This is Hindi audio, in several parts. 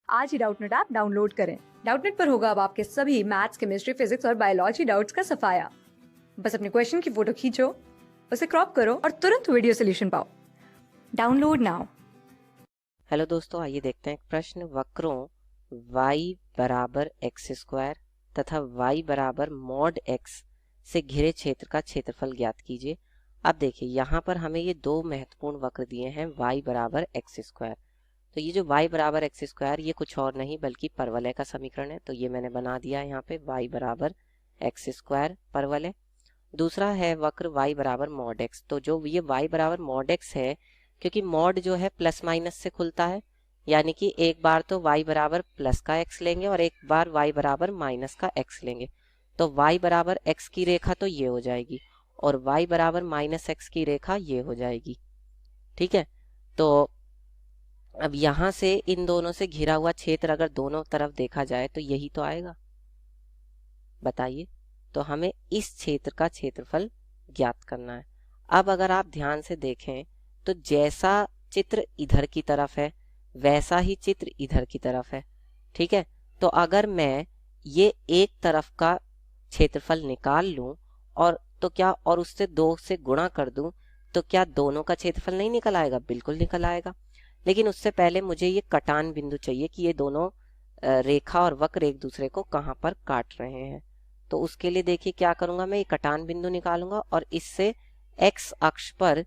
आज ही डाउटनेट ऐप डाउनलोड करें। डाउटनेट पर होगा अब आपके सभी मैथ्स, केमिस्ट्री, फिजिक्स और बायोलॉजी डाउट्स का सफाया। बस अपने क्वेश्चन की फोटो खींचो, उसे क्रॉप करो और तुरंत वीडियो सोल्यूशन पाओ। Download now. हेलो दोस्तों, आइए देखते हैं एक प्रश्न। वक्रों y बराबर एक्स स्क्वायर तथा y बराबर मॉड x से घिरे क्षेत्र का क्षेत्रफल ज्ञात कीजिए। अब देखिए यहाँ पर हमें ये दो महत्वपूर्ण वक्र दिए हैं y बराबर एक्स स्क्वायर। तो ये जो y बराबर एक्स स्क्वायर ये कुछ और नहीं बल्कि परवलय का समीकरण है। तो ये मैंने बना दिया है यहाँ पे y बराबर एक्स स्क्वायर परवलय। दूसरा है वक्र y बराबर मॉड x। तो जो ये y बराबर मॉड x है, क्योंकि मॉड जो है प्लस माइनस से खुलता है, यानी कि एक बार तो y बराबर प्लस का x लेंगे और एक बार y बराबर माइनस का x लेंगे। तो y बराबर x की रेखा तो ये हो जाएगी और y बराबर माइनस x की रेखा ये हो जाएगी। ठीक है, तो अब यहाँ से इन दोनों से घिरा हुआ क्षेत्र अगर दोनों तरफ देखा जाए तो यही तो आएगा। बताइए, तो हमें इस क्षेत्र का क्षेत्रफल ज्ञात करना है। अब अगर आप ध्यान से देखें तो जैसा चित्र इधर की तरफ है वैसा ही चित्र इधर की तरफ है। ठीक है, तो अगर मैं ये एक तरफ का क्षेत्रफल निकाल लूं और तो क्या और उससे 2 से गुणा कर दूं तो क्या दोनों का क्षेत्रफल नहीं निकल आएगा? बिल्कुल निकल आएगा। लेकिन उससे पहले मुझे ये कटान बिंदु चाहिए कि ये दोनों रेखा और वक्र एक दूसरे को कहाँ पर काट रहे हैं। तो उसके लिए देखिए क्या करूंगा, मैं ये कटान बिंदु निकालूंगा और इससे x अक्ष पर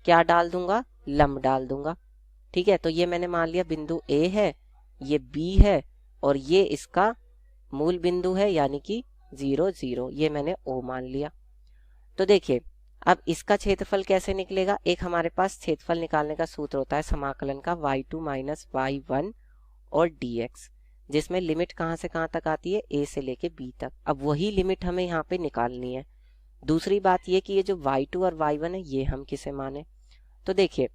क्या डाल दूंगा? लंब डाल दूंगा। ठीक है, तो ये मैंने मान लिया बिंदु A है, ये B है और ये इसका मूल बिंदु है यानी कि 0 0। ये मैंने O मान लिया। तो देखिए अब इसका क्षेत्रफल कैसे निकलेगा। एक हमारे पास क्षेत्रफल निकालने का सूत्र होता है समाकलन का y2 माइनस y1 और dx, जिसमें लिमिट कहाँ से कहाँ तक आती है? a से लेके b तक। अब वही लिमिट हमें यहाँ पे निकालनी है। दूसरी बात ये कि ये जो y2 और y1 है ये हम किसे माने? तो देखिए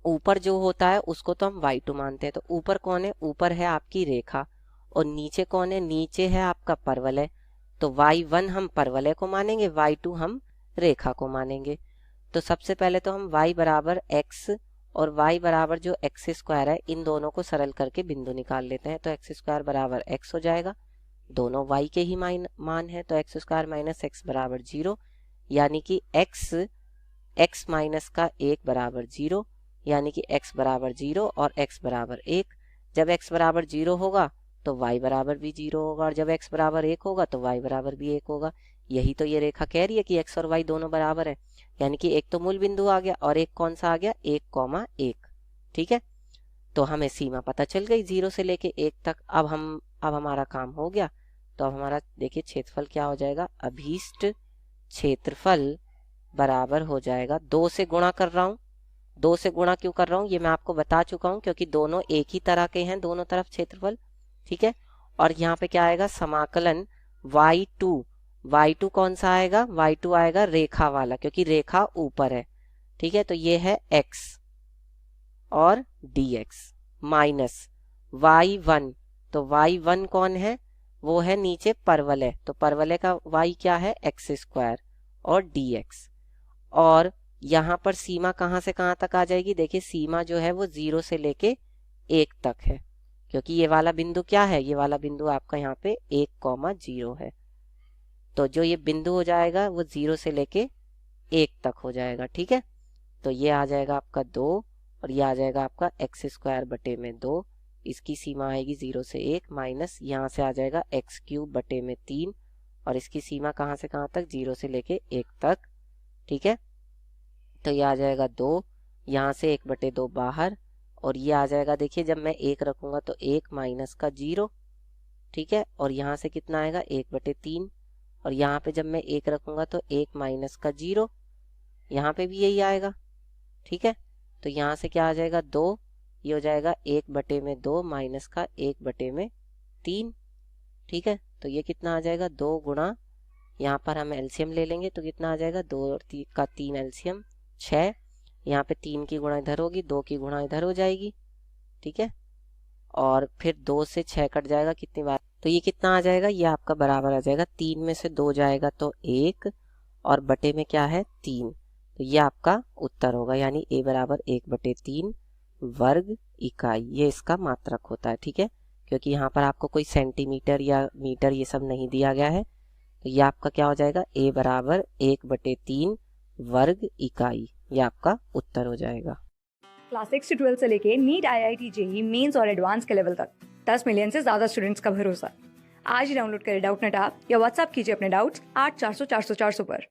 ऊपर जो होता है उसको तो हम y2 मानते हैं। तो ऊपर कौन है? ऊपर है आपकी रेखा और नीचे कौन है? नीचे है आपका परवलय। तो y1 हम परवलय को मानेंगे, y2 हम रेखा को मानेंगे। तो सबसे पहले तो हम y बराबर x और y बराबर जो एक्स स्क्वायर है इन दोनों को सरल करके बिंदु निकाल लेते हैं। तो एक्स स्क्वायर बराबर x हो जाएगा, दोनों y के ही मान है। तो एक्स स्क्वायर माइनस एक्स बराबर 0, यानी कि x माइनस का 1 बराबर 0, यानी कि x बराबर 0 और x बराबर 1। जब x बराबर 0 होगा तो y बराबर भी 0 होगा और जब x बराबर 1 होगा तो y बराबर भी 1 होगा। यही तो ये रेखा कह रही है कि x और y दोनों बराबर है, यानी कि एक तो मूल बिंदु आ गया और एक कौन सा आ गया? 1,1। ठीक है, तो हमें सीमा पता चल गई 0 से लेके 1 तक। अब हमारा काम हो गया। तो अब हमारा देखिए क्षेत्रफल क्या हो जाएगा? अभीष्ट क्षेत्रफल बराबर हो जाएगा, 2 से गुणा कर रहा हूँ। 2 से गुणा क्यों कर रहा हूँ ये मैं आपको बता चुका हूँ, क्योंकि दोनों एक ही तरह के हैं, दोनों तरफ क्षेत्रफल। ठीक है, और यहाँ पे क्या आएगा? समाकलन y2 कौन सा आएगा? y2 आएगा रेखा वाला, क्योंकि रेखा ऊपर है। ठीक है, तो ये है x और dx माइनस y1। तो y1 कौन है? वो है नीचे परवलय। तो परवलय का y क्या है? एक्स स्क्वायर और dx। और यहाँ पर सीमा कहाँ से कहाँ तक आ जाएगी? देखिए सीमा जो है वो 0 से लेके 1 तक है, क्योंकि ये वाला बिंदु क्या है? ये वाला बिंदु आपका यहाँ पे 1,0 है। तो जो ये बिंदु हो जाएगा वो 0 से लेके 1 तक हो जाएगा। ठीक है, तो ये आ जाएगा आपका 2 और ये आ जाएगा आपका एक्स स्क्वायर बटे में 2। इसकी सीमा आएगी 0 से 1 माइनस यहाँ से आ जाएगा एक्स क्यूब बटे में 3 और इसकी सीमा कहाँ से कहाँ तक? 0 से लेके 1 तक। ठीक है, तो ये आ जाएगा 2, यहाँ से 1/2 बाहर और ये आ जाएगा, देखिए जब मैं 1 रखूंगा तो 1 माइनस का 0। ठीक है, और यहाँ से कितना आएगा? 1/3 और यहाँ पे जब मैं 1 रखूंगा तो 1 माइनस का 0, यहाँ पे भी यही आएगा। ठीक है, तो यहाँ से क्या आ जाएगा? 2, ये हो जाएगा 1/2 माइनस का 1/3। ठीक है, तो ये कितना आ जाएगा? 2 गुणा, यहाँ पर हम एलसीएम ले लेंगे तो कितना आ जाएगा? 2 और 3 का 3 एलसीएम 6। यहाँ पे 3 की गुणा इधर होगी, 2 की गुणा इधर हो जाएगी। ठीक है, और फिर 2 से 6 कट जाएगा कितनी बार? तो ये कितना आ जाएगा? ये आपका बराबर आ जाएगा 3 में से 2 जाएगा तो 1 और बटे में क्या है? 3। तो ये आपका उत्तर होगा, यानी a बराबर 1/3 वर्ग इकाई, ये इसका मात्रक होता है। ठीक है, क्योंकि यहाँ पर आपको कोई सेंटीमीटर या मीटर ये सब नहीं दिया गया है, तो ये आपका क्या हो जाएगा, a बराबर 1/3 वर्ग इकाई, ये आपका उत्तर हो जाएगा। क्लास 6 से 12 से लेके नीट, IIT, जेईई मेंस और एडवांस के लेवल तक 10 मिलियन से ज्यादा स्टूडेंट्स का भरोसा। आज ही डाउनलोड करें डाउटनेट ऐप या व्हाट्सएप कीजिए अपने डाउट्स 8400 400 400 पर।